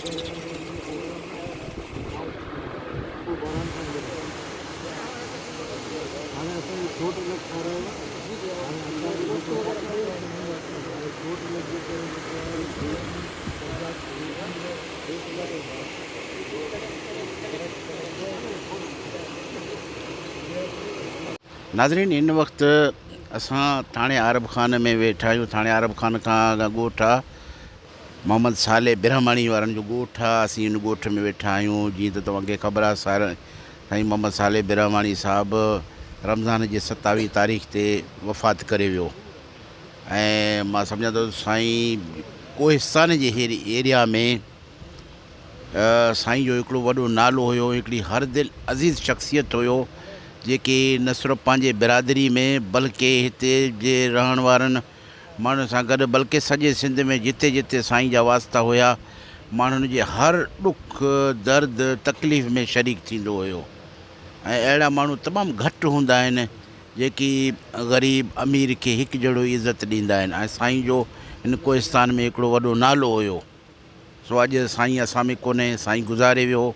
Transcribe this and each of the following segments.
Thank you. नाज़रीन, इन वक्त असां थाणे आरब खान में वेठा आहियूं। थाणे आरब खान खां ॻोठ आहे मोहम्मद साले बिरहमाणी वारनि जो ॻोठ आहे। असीं इन ॻोठ में वेठा आहियूं। जीअं त तव्हांखे ख़बर आहे, साईं मोहम्मद साले बिरहमाणी साहिबु रमज़ान जे 27 तारीख़ ते वफ़ात करे वियो। ऐं मां सम्झां थो साईं कोहिस्तान जे एरिया में साईं जो हिकिड़ो वॾो नालो हुयो, हिकिड़ी हर दिलि अज़ीज़ शख़्सियत हुयो, जेके न सिर्फ़ु पंहिंजे बिरादरी में बल्कि हिते जे रहण वारनि माण्हुनि सां गॾु बल्कि सॼे सिंध में जिते जिते साईं जा वास्ता हुया, माण्हुनि जे हर ॾुख दर्द तकलीफ़ में शरीक थींदो हुयो। ऐं अहिड़ा माण्हू तमामु घटि हूंदा आहिनि जेकी ग़रीब अमीर खे हिकु जहिड़ो इज़त ॾींदा आहिनि। ऐं साईं जो हिन कोहिस्तान में हिकिड़ो वॾो नालो हुयो। सो अॼु साईं असां में कोन्हे, साईं गुज़ारे वियो।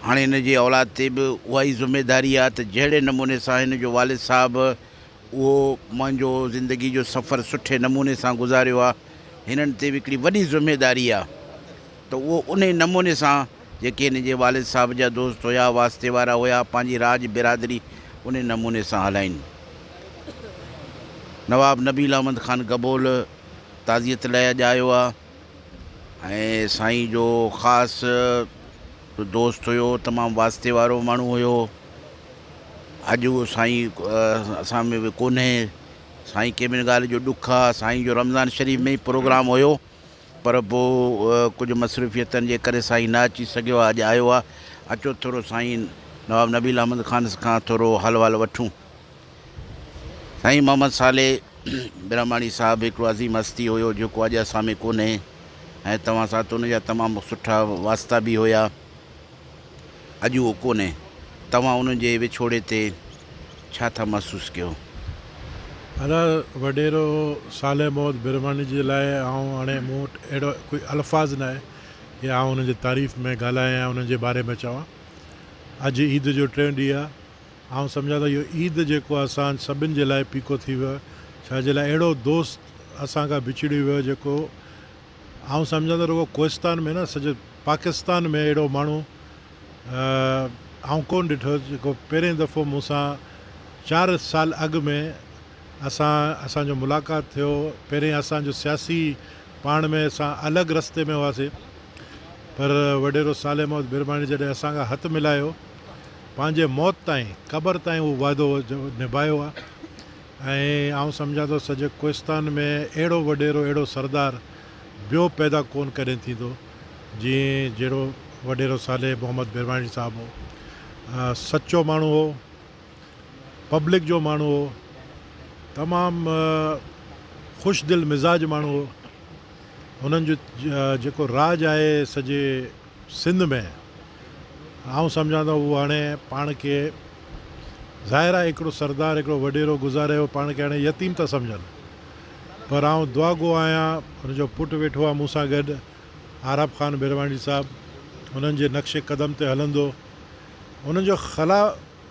हाणे हिन जी औलाद ते बि उहा ई ज़िमेदारी आहे त जहिड़े नमूने सां हिन जो वालिद साहिबु उहो मुंहिंजो ज़िंदगी जो सफ़र सुठे नमूने सां गुज़ारियो आहे, हिननि ते बि हिकिड़ी वॾी ज़िमेदारी आहे त उहो उन नमूने सां जेके हिन जे वालिद साहिब जा दोस्त हुया, वास्ते वारा हुया, पंहिंजी राज बिरादरी उन नमूने सां हलाइनि। नवाब नबील अहमद ख़ान गबोल ताज़ियत लाइ अॼु आयो आहे ऐं साईं जो ख़ासि दोस्त हुयो, तमामु वास्ते वारो माण्हू हुयो। अॼु उहो साईं असां में बि कोन्हे। साईं कंहिं बि ॻाल्हि जो ॾुखु आहे। साईं जो रमज़ान शरीफ़ में ई प्रोग्राम हुयो, पर पोइ कुझु मसरूफ़ियतनि जे करे साईं न अची सघियो आहे। अॼु आयो आहे। अचो थोरो साईं नवाब नबील अहमद ख़ान खां थोरो हलवाल वठूं। साईं मोहम्मद साले बिरहमाणी साहिबु हिकिड़ो अज़ीम हस्ती हुयो जेको अॼु असां में कोन्हे, ऐं तव्हां सां त उनजा तमामु सुठा वास्ता बि हुया। अॼु उहो कोन्हे। तव्हां उनजे विछोड़े ते छा था महसूसु कयो? अला वॾेरो साले मोहम्मद बिरहमाणी जे लाइ हाणे मूं वटि अहिड़ो कोई अल्फाज़ न आहे की हुन जी तारीफ़ में ॻाल्हायां, उन जे बारे में चवां। अॼु ईद जो 3 ॾींहुं आहे। सम्झां थो इहो ईद जेको आहे असां सभिनि जे लाइ पीको थी वियो आहे। छाजे लाइ अहिड़ो दोस्त असां खां बिछड़ी वियो जेको सम्झां थो रुगो कोहिस्तान में न, सॼे पाकिस्तान में अहिड़ो माण्हू कोन ॾिठो जेको पहिरें दफ़ो मूंसां 4 साल अॻु में असांजो मुलाक़ात थियो। पहिरें असांजो सियासी पाण में असां अलॻि रस्ते में हुआसीं, पर वॾेरो साले मोहम्मद बिरहमाणी जॾहिं असां खां हथु मिलायो, पंहिंजे मौत ताईं, क़बर ताईं उहो वाइदो निभायो आहे। ऐं सम्झां थो सॼे कोहिस्तान में अहिड़ो वॾेरो अहिड़ो सरदार ॿियो पैदा कोन कॾहिं थींदो जीअं जहिड़ो वॾेरो साले मोहम्मद बिरहमाणी साहिबु हो। सचो माण्हू हो, पब्लिक जो माण्हू हो, तमामु ख़ुशदिल मिज़ाज माण्हू हो। हुननि जो जेको राज आहे सॼे सिंध में, सम्झां थो उहो हाणे पाण खे ज़ाहिर आहे हिकिड़ो सरदार हिकिड़ो वॾेरो गुज़ारियो, पाण खे हाणे यतीम था सम्झनि। पर दुआ गो आहियां, हुनजो पुटु वेठो आहे मूंसां गॾु, आरब ख़ान बिरहमाणी साहिबु, हुननि जे नक्शे क़दम ते हलंदो। हुननि जो ख़ला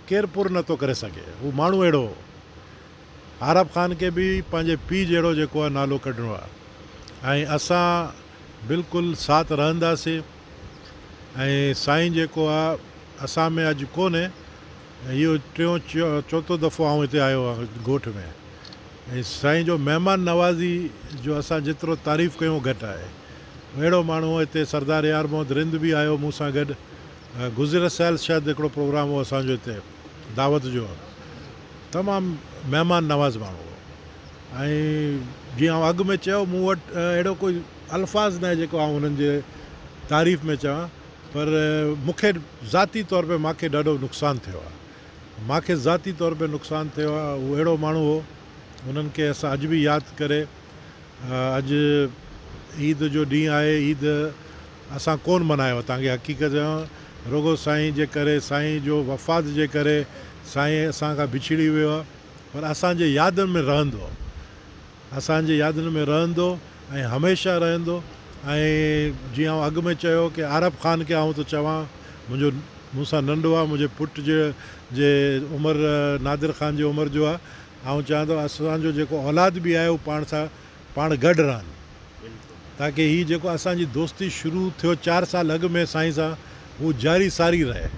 केरु पुर नथो करे सघे। हू माण्हू अहिड़ो हो। आरब ख़ान खे बि पंहिंजे पीउ जहिड़ो जेको आहे नालो कढिणो आहे, ऐं असां बिल्कुलु साथ रहंदासीं। ऐं साईं जेको आहे असां में अॼु कोन्हे, इहो 4 दफ़ो हिते आयो आहे ॻोठ में। ऐं साईं जो महिमान नवाज़ी जो असां जेतिरो तारीफ़ कयूं घटि आहे। अहिड़ो माण्हू हिते सरदार यार मोहम्मद रिंद बि आयो मूंसां गॾु। गुज़िरियल साल शायदि हिकिड़ो प्रोग्राम हो असांजो हिते दावत जो, तमामु महिमान नवाज़ माण्हू हो। ऐं जीअं अॻु में चयो, मूं वटि अहिड़ो कोई अल्फाज़ न आहे जेको हुननि जे तारीफ़ में चवां, पर मूंखे ज़ाती तौर पे मूंखे ॾाढो नुक़सानु थियो आहे। मूंखे ज़ाती तौर पे नुक़सानु थियो आहे। उहो अहिड़ो माण्हू हो, हुननि खे असां अॼु बि यादि करे। अॼु ईद जो ॾींहुं आहे। ईद असां कोन मल्हायो, तव्हांखे हक़ीक़त चवां, रुगो साईं जे करे, साईं जो वफ़ात जे करे साईं असां खां बिछड़ी वियो आहे। पर असांजे यादनि में रहंदो, असांजे यादनि में रहंदो ऐं हमेशह रहंदो। ऐं जीअं अॻु में चयो कि आरब ख़ान खे थो चवां, मुंहिंजो मूंसां नंढो आहे, मुंहिंजे पुट जे उमिरि नादिर ख़ान जी उमिरि जो आहे। चवां थो असांजो जेको औलाद बि आहे उहो पाण गॾु रहनि, ताकी हीअ जेको असांजी दोस्ती शुरू थियो 4 साल अॻु में साईं सां, उहो जारी सारी रहे।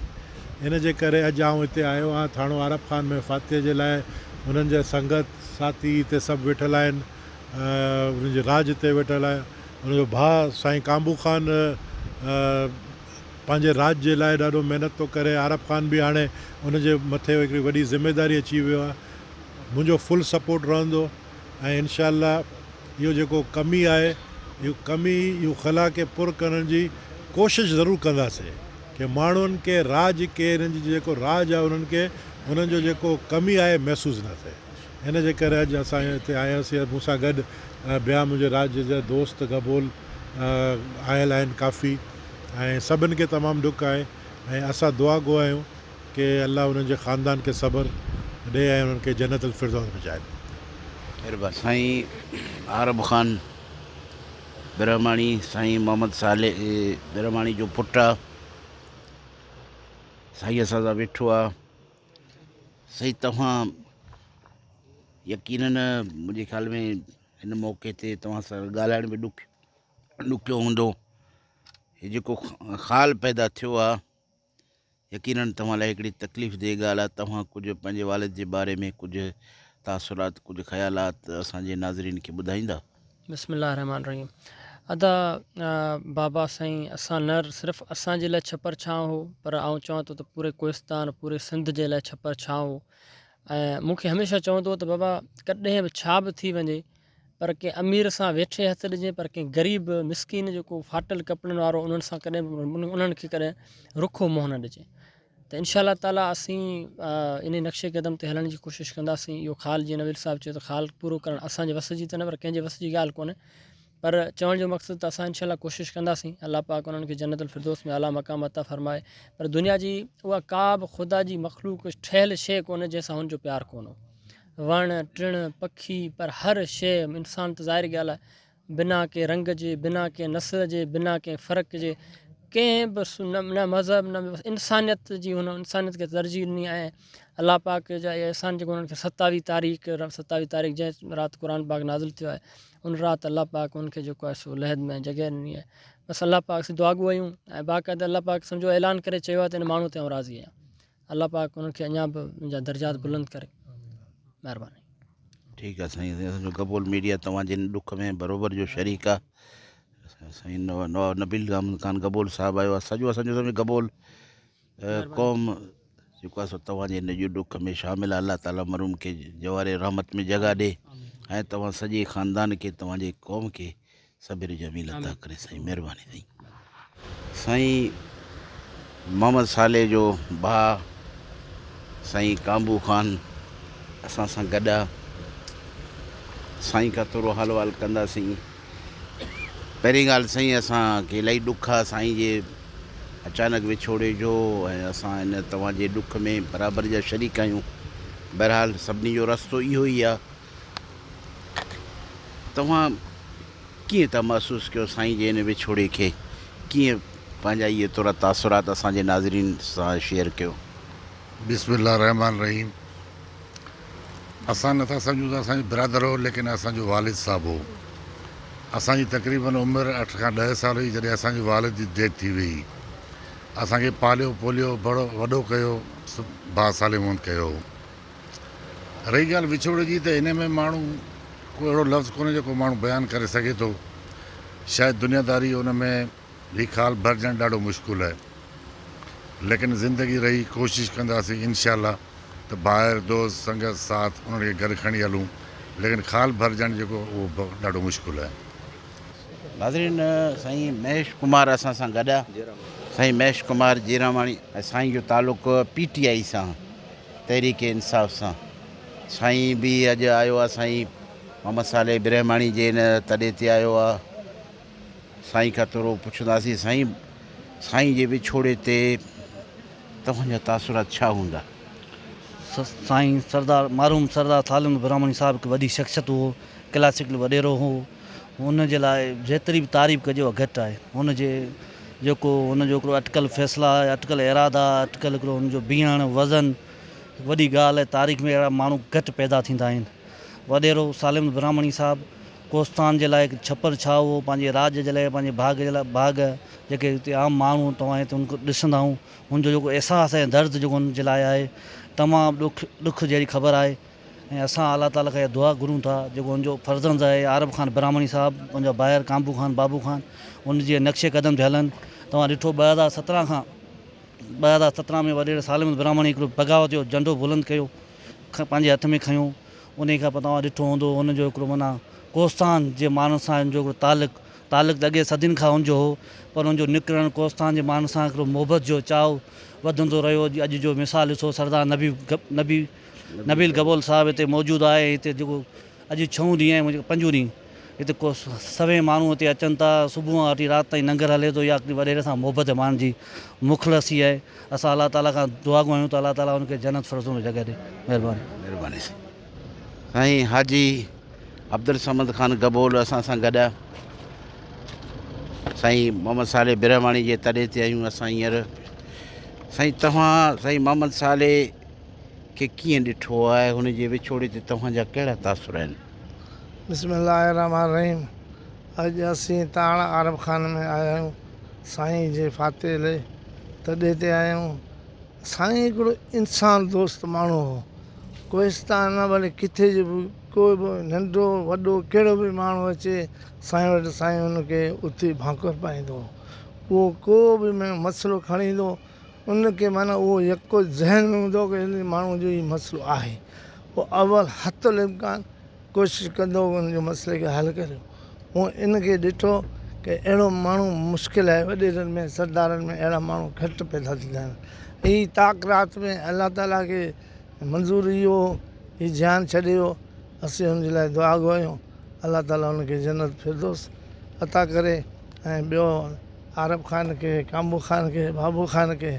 इन जे करे अॼु आउं हिते आयो आहियां थाणो आरब खान में फातिह जे लाइ। उन्हनि जा संगत साथी हिते सभु वेठल आहिनि, उन्हनि जे राज हिते वेठल आहे। उनजो भाउ साईं कांबू खान पंहिंजे राज जे लाइ ॾाढो महिनत थो करे। आरब खान बि हाणे उनजे मथे हिकिड़ी वॾी ज़िमेदारी अची वियो आहे। मुंहिंजो फुल सपोर्ट रहंदो ऐं इनशाअल्लाह इहो जेको कमी आहे इहो ख़ला खे पुर करण जी कोशिशि ज़रूरु कंदासीं कि माण्हुनि खे राज के हिननि जी जेको राज आहे उन्हनि जो जेको कमी आहे महसूसु न थिए। हिन जे करे अॼु असां हिते आयासीं। मूंसां गॾु ॿिया मुंहिंजे राज जा दोस्त गबोल आयल आहिनि काफ़ी, ऐं सभिनि खे तमामु ॾुख आहे ऐं असां दुआ गो आहियूं कि अल्लाह उन्हनि जे ख़ानदान खे सब्र ॾे ऐं उन्हनि खे जन्नत अल फिरदौस पहुचाए। महिरबानी। साईं आरब खान ब्रह्माणी, साईं मोहम्मद साले ब्रह्माणी जो पुटु आहे, साईं असां सां वेठो आहे। साईं तव्हां यकीनन मुंहिंजे ख़्याल में हिन मौक़े ते तव्हां सां ॻाल्हाइण में ॾुखियो हूंदो। हीउ जेको ख़ाल पैदा थियो आहे यकीनन तव्हां लाइ हिकिड़ी तकलीफ़ दे ॻाल्हि आहे। तव्हां कुझु पंहिंजे वालिद जे बारे में कुझु तासुरात, कुझु ख़्यालात असांजे नाज़रीन खे ॿुधाईंदा? बिस्मिल्लाह रहमान रहीम। अदा बाबा साईं, असां न सिर्फ़ु असांजे लाइ छपर छांव हो, पर आउं चवां थो त पूरे कोहिस्तान, पूरे सिंध जे लाइ छपर छांव हो। ऐं मूंखे हमेशह चवंदो त बाबा कॾहिं बि छा बि थी वञे, पर कंहिं अमीर सां वेठे हथु ॾिजे, पर कंहिं ग़रीब मिसकीन जेको फाटल कपिड़नि वारो उन्हनि सां कॾहिं उन्हनि खे कॾहिं रुखो मुंहुं न ॾिजे। त इंशाअल्लाह ताला असीं इन नक्शे क़दम ते हलण जी कोशिशि कंदासीं। इहो ख़ाल जीअं नवीर साहिबु चयो त ख़ाल पूरो करणु असांजे वस जी त न, पर कंहिंजे वस जी ॻाल्हि कोन्हे, पर चवण जो मक़सदु त असां इंशाअल्लाह कोशिशि कंदासीं। अलाह पाक उन्हनि खे जन्नत अल फिरदौस में आला मक़ाम अता फ़रमाए। पर दुनिया जी उहा का बि ख़ुदा जी मख़लूक ठहियल शइ कोन्हे जंहिंसां हुनजो प्यारु कोन हो। वण टिण पखी, पर हर शइ इंसान त ज़ाहिर ॻाल्हि आहे बिना के रंग जे, बिना के नस्ल जे, बिना के फ़र्क़ जे, कंहिं बि न मज़हब न इंसानियत जी हुन इंसानियत खे तरजीह ॾिनी। ऐं अलाह पाक जा इहे अहसान जेको हुननि खे 27 तारीख़ जंहिं राति क़ुर पाक नाज़िल थियो आहे, उन राति अलाह पाक उनखे जेको आहे सो लहद में जॻह ॾिनी आहे। बसि अलाह पाक से दुआ गो आहियूं ऐं बाक़ाइदा अलाह पाक सम्झो ऐलान करे चयो आहे त हिन माण्हू ते आउं राज़ी आहियां। अलाह पाक उन्हनि खे अञा बि मुंहिंजा दर्जात बुलंद करे। महिरबानी। ठीकु आहे साईं। असांजो कबूल मीडिया तव्हांजे ॾुख में बराबरि जो शरीक आहे। साईं नवाब नबील अहमद खान गबोल साहिबु आयो आहे। सॼो असांजो समय गबोल क़ौम जेको आहे सो तव्हांजे हिन जो ॾुख में शामिलु आहे। अलाह ताला मरूम खे जवारे रहमत में जॻह ॾे ऐं तव्हां सॼे ख़ानदान खे, तव्हांजे क़ौम खे सबिर जमील अता करे। साईं महिरबानी। साईं साईं मोहम्मद साले जो भाउ साईं कांबू खान असां सां गॾु आहे। साईं खां थोरो हाल वाल कंदासीं। पहिरीं ॻाल्हि साईं, असांखे इलाही ॾुख आहे साईं जे अचानक विछोड़े जो, ऐं असां हिन तव्हांजे ॾुख में बराबरि जा शरीक आहियूं। बहरहाल सभिनी जो रस्तो इहो ई आहे। तव्हां कीअं था महसूसु कयो साईं जे हिन विछोड़े खे? कीअं पंहिंजा इहे थोरा तासुरात असांजे नाज़रीन सां शेयर कयो? बिस्मिल्लाह रहमान रहीम। असां नथा सम्झूं त असांजो बिरादर हो, लेकिन असांजो वालिद साहिबु हो। असांजी तक़रीबन उमिरि 8 खां 10 साल हुई जॾहिं असांजे वालिद जी डेथ थी वई। असांखे पालियो पोलियो, बड़ो वॾो कयो, बासालिमून कयो। रही ॻाल्हि विछोड़े जी, त हिन में माण्हू को अहिड़ो लफ़्ज़ कोन्हे जेको माण्हू बयानु करे सघे थो। शायदि दुनियादारी हुन में लिखाल भरिजणु ॾाढो मुश्किल आहे, लेकिन ज़िंदगी रही कोशिशि कंदासीं इंशाअल्लाह त ॿाहिरि दोस्त संगत साथ उन्हनि खे गॾु खणी हलूं, लेकिन ख़ाल भरिजणु जेको उहो ॾाढो मुश्किल आहे। नाज़रीन, साईं महेश कुमार असां सां गॾु आहे। साईं महेश कुमार जीरामाणी। ऐं साईं जो तालुक़ु PTI सां, तहरीक इंसाफ़ सां। साईं बि अॼु आयो आहे। साईं मोहम्मद साले ब्रह्माणी जे हिन तॾे ते आयो आहे। साईं खां थोरो पुछंदासीं, साईं जे विछोड़े ते तव्हांजा तासुरात छा हूंदा? साईं सरदार मारूम सरदार सालिम ब्रह्माणी साहिबु हिकु वॾी शख़्सियत हो, क्लासिकल वॾेरो हो। हुन जे लाइ जेतिरी बि तारीफ़ कजे उहा घटि आहे। हुनजो हिकिड़ो अटकल फ़ैसिला, अटकल इरादा, अटकल हिकिड़ो हुनजो बीहणु वज़न वॾी ॻाल्हि आहे। तारीख़ में अहिड़ा माण्हू घटि पैदा थींदा आहिनि। वॾेरो सालिम ब्रह्माणी साहिबु कोस्तान जे लाइ छपर छाओ हो, पंहिंजे राज जे लाइ, पंहिंजे भाग जेके हिते आम माण्हू तव्हां हिते उनको ॾिसंदा आहियूं हुनजो जेको अहसासु ऐं दर्द जेको हुनजे लाइ आहे तमामु ॾुख जहिड़ी ख़बर आहे। ऐं असां अलाह ताला खे दुआ घुरूं था जेको हुनजो फर्ज़ंद आहे आरब ख़ान ब्राह्मणी साहिबु हुनजा ॿाहिरि कांबू ख़ान बाबू ख़ान हुनजे नक्शे क़दम ते हलनि। तव्हां ॾिठो 2017 में वॾेरे सालिम ब्राह्मणी हिकिड़ो बग़ावत जो झंडो बुलंद कयो पंहिंजे हथ में खयो। उन खां पोइ तव्हां ॾिठो हूंदो हुनजो हिकिड़ो माना कोस्तान जे माण्हुनि सां जो हिकिड़ो तालुक़ु त अॻे सदियुनि खां हुनजो हो, पर हुनजो निकिरणु कोस्तान जे माण्हुनि सां हिकिड़ो मोहबत जो चाव वधंदो रहियो। अॼु जो मिसाल ॾिसो सरदार नबील गबोल साहिबु हिते मौजूदु आहे। हिते जेको अॼु 6 ॾींहं ऐं 5 ॾींहं हिते को सवे माण्हू हिते अचनि था, सुबुह खां वठी राति ताईं लंगर हले थो। या वॾेरे सां मोहबत माण्हुनि जी मुख़लसी आहे। असां अलाह ताला खां दुआ घुरूं त अलाह ताला हुनखे जन्नत फ़िरदौस में जॻह ॾे। महिरबानी साईं। हाजी अब्दुल समद ख़ान गबोल असां सां गॾु आहे। साईं मोहम्मद साले बिरहवाणी जे तॾे ते आहियूं असां हींअर। साईं तव्हां साईं मोहम्मद साले खे कीअं ॾिठो आहे, हुनजे विछोड़े ते तव्हांजा कहिड़ा तासुर आहिनि? बिस्मिल्लाहिर्रहमानिर्रहीम। अॼु असीं ताण आरब ख़ान में आया आहियूं, साईं जे फाते तॾे ते आया आहियूं। साईं हिकिड़ो इंसान दोस्त माण्हू हो। कोहिस्तान न भले किथे जो बि कोई बि नंढो वॾो कहिड़ो बि माण्हू अचे साईं वटि, साईं हुनखे उथी भाकुर पाईंदो। उहो को बि मसइलो खणी ईंदो उनखे माना उहो यको ज़हन में हूंदो की हिन माण्हू जो हीउ मसइलो आहे। पोइ अवल हथुल इम्कान कोशिशि कंदो हुनजे मसइले खे हल करे। हूअं इनखे ॾिठो की अहिड़ो माण्हू मुश्किल आहे, वॾेरनि में सरदारनि में अहिड़ा माण्हू घटि पैदा थींदा आहिनि। हीअ ताक़रात में अलाह ताला खे मंज़ूरु इहो हीउ जान छॾियो। असीं हुनजे लाइ दुआ घुरियूं अलाह ताला हुनखे जन्नत फ़िरदौस अता करे। ऐं ॿियो आरब ख़ान खे, कांबू ख़ान खे, बाबू ख़ान खे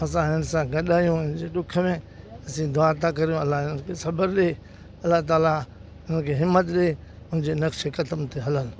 असां हिन सां गॾु आहियूं। हिन जे ॾुख में असीं दुआ था करियूं अलाह हिनखे सब्र ॾे, अलाह ताला हिनखे हिमत ॾे, हुनजे नक्शे क़दम ते हलनि।